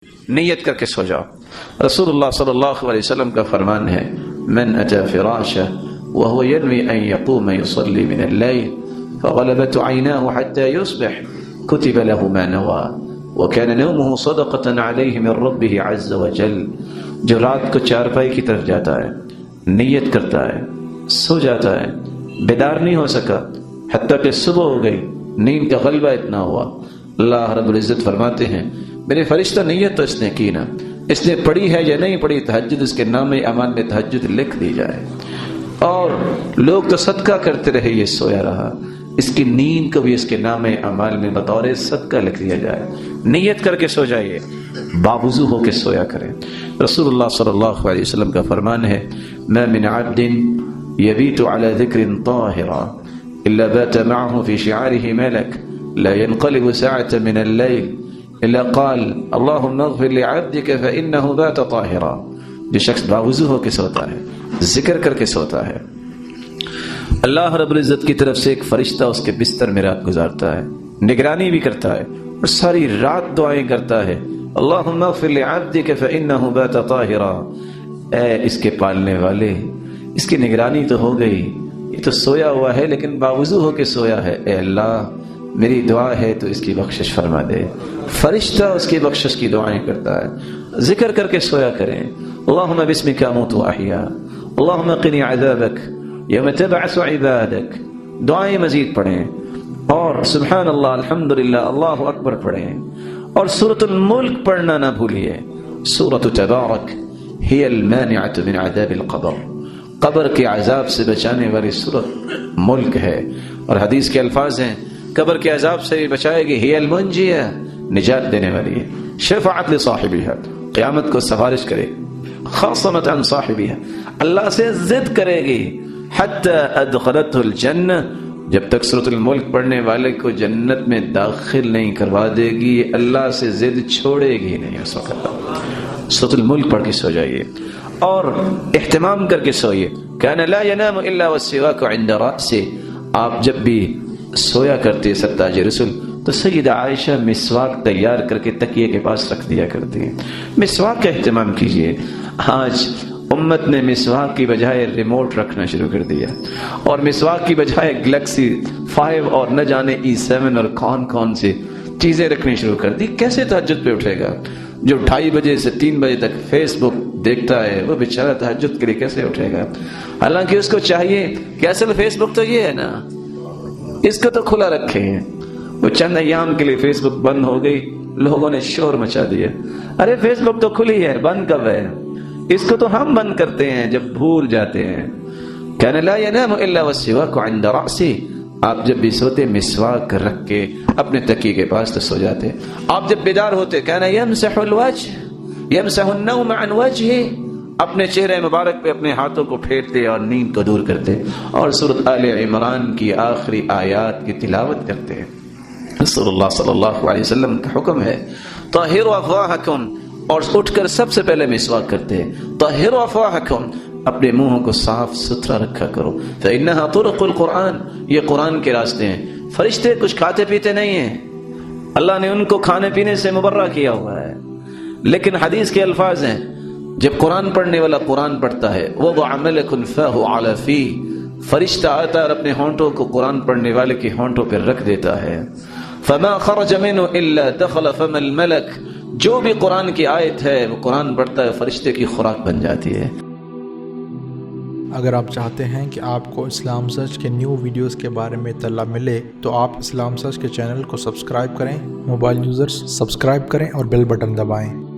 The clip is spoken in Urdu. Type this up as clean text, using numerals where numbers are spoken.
نیت کر کے سو جاؤ۔ رسول صلی اللہ علیہ وسلم کا فرمان ہے، من اتی فراشہ وهو ينوي ان يقوم يصلي من الليل فغلبت عيناه حتى يصبح كتب له ما نوى وكان نومه صدقة عليه من ربه عز وجل۔ جو رات کو چارپائی کی طرف جاتا ہے، نیت کرتا ہے، سو جاتا ہے، بیدار نہیں ہو سکا حتیٰ کہ صبح ہو گئی، نیند کا غلبہ اتنا ہوا، اللہ رب العزت فرماتے ہیں میرے فرشتہ نیت تو اس نے کی نا، اس نے پڑھی ہے یا نہیں پڑھی، تہجد اس کے نام اعمال میں تہجد لکھ دی جائے۔ اور لوگ تو صدقہ کرتے رہے، یہ سویا رہا، اس کی نیند کو بھی اس کے نام اعمال میں بطور صدقہ لکھ دیا جائے۔ نیت کر کے سو جائیے، باوضو ہو کے سویا کریں۔ رسول اللہ صلی اللہ علیہ وسلم کا فرمان ہے، ما من عبد يبيت على ذكر طاهرا إلا بات معه في شعاره ملك لا ينقلب ساعة من الليل إلا قال اللهم اغفر لعبدك فإنه بات طاهرا۔ جو شخص باوضو ہو کے سوتا ہے، ذکر کر کے سوتا ہے، اللہ رب العزت کی طرف سے ایک فرشتہ اس کے بستر میں رات گزارتا ہے، نگرانی بھی کرتا ہے اور ساری رات دعائیں کرتا ہے، اللہم اغفر لعبدک فإنہ بات طاہرا۔ اے اس کے پالنے والے، اس کی نگرانی تو ہو گئی، یہ تو سویا ہوا ہے لیکن باوضو ہو کے سویا ہے، اے اللہ میری دعا ہے تو اس کی بخشش فرما دے۔ فرشتہ اس کی بخشش کی دعائیں کرتا ہے، ذکر کر کے سویا کریں، اللہم باسمک اموت واحیا، اللہم قنی عذابک یوم تبعث عبادک۔ دعائیں مزید پڑھیں اور سبحان اللہ، الحمدللہ، اللہ اکبر پڑھیں، اور سورۃ الملک پڑھنا نہ بھولیے۔ سورۃ تبارک ہی المانعۃ من عذاب القبر، قبر کے عذاب سے بچانے والی سورۃ ملک ہے، اور حدیث کے الفاظ ہیں قبر کے عذاب سے بچائے گی، ہی المنجیہ، نجات دینے والی ہے، شفاعت لصاحبها، قیامت کو سفارش کرے، خاصمت عن صاحبها، اللہ سے ضد کرے گی، حتی ادخلته الجنہ، جب تک سورۃ الملک پڑھنے والے کو جنت میں داخل نہیں کروا دے گی، اللہ سے ضد چھوڑے گی نہیں اس وقت۔ سورۃ الملک پڑھ کے سو جائیے اور اہتمام کر کے سوئیے۔ کان لا ینام الا والسواک عند رأسه، آپ جب بھی سویا کرتے سرتاج رسول تو سیدہ عائشہ مسواک تیار کر کے تکیے کے پاس رکھ دیا کرتی ہیں۔ مسواک کا اہتمام کیجیے۔ آج امت نے مسواک کی بجائے ریموٹ رکھنا شروع کر دیا، اور مسواک کی بجائے گلیکسی 5 اور نہ جانے E7 اور کون سی چیزیں رکھنی شروع کر دی۔ کیسے تہجد پہ اٹھے گا؟ جو 2:30 بجے سے 3 بجے تک فیس بک دیکھتا ہے وہ بیچارہ تہجد کے لیے کیسے اٹھے گا؟ حالانکہ اس کو چاہیے کہ اصل فیس بک تو یہ ہے نا، اس کو تو کھلا رکھے ہیں۔ وہ چند ایام کے لیے فیس بک بند ہو گئی، لوگوں نے شور مچا دیا، ارے فیس بک تو کھلی ہے، بند کب ہے؟ اس کو تو ہم بند کرتے ہیں جب بھول جاتے ہیں۔ کان لا ینام الا والسواک عند رأسه، آپ جب بھی سوتے مسواک رکھ کے اپنے تکیے کے پاس تو سو جاتے۔ آپ جب بیدار ہوتے کان یمسح الوجه یمسح النوم عن وجهه، اپنے چہرے مبارک پہ اپنے ہاتھوں کو پھیرتے اور نیند کو دور کرتے، اور سورۃ آل عمران کی آخری آیات کی تلاوت کرتے۔ رسول اللہ صلی اللہ علیہ وسلم کا حکم ہے طہروا افواہکم، اور اٹھ کر سب سے پہلے مسواک کرتے ہیں، طہروا افواہکم، اپنے منہوں کو صاف ستھرا رکھا کرو، فإنها طرق القرآن، یہ قرآن کے راستے ہیں۔ فرشتے کچھ کھاتے پیتے نہیں ہیں، اللہ نے ان کو کھانے پینے سے مبرہ کیا ہوا ہے، لیکن حدیث کے الفاظ ہیں جب قرآن پڑھنے والا قرآن پڑھتا ہے وضع ملک فاہ علی فیہ، فرشتہ آتا ہے اور اپنے ہونٹوں کو قرآن پڑھنے والے کے ہونٹوں پر رکھ دیتا ہے، فما خرج منه الا دخل فم الملک، جو بھی قرآن کی آیت ہے وہ قرآن پڑھتا ہے فرشتے کی خوراک بن جاتی ہے۔ اگر آپ چاہتے ہیں کہ آپ کو اسلام سرچ کے نیو ویڈیوز کے بارے میں اطلاع ملے تو آپ اسلام سرچ کے چینل کو سبسکرائب کریں، موبائل یوزرز سبسکرائب کریں اور بیل بٹن دبائیں۔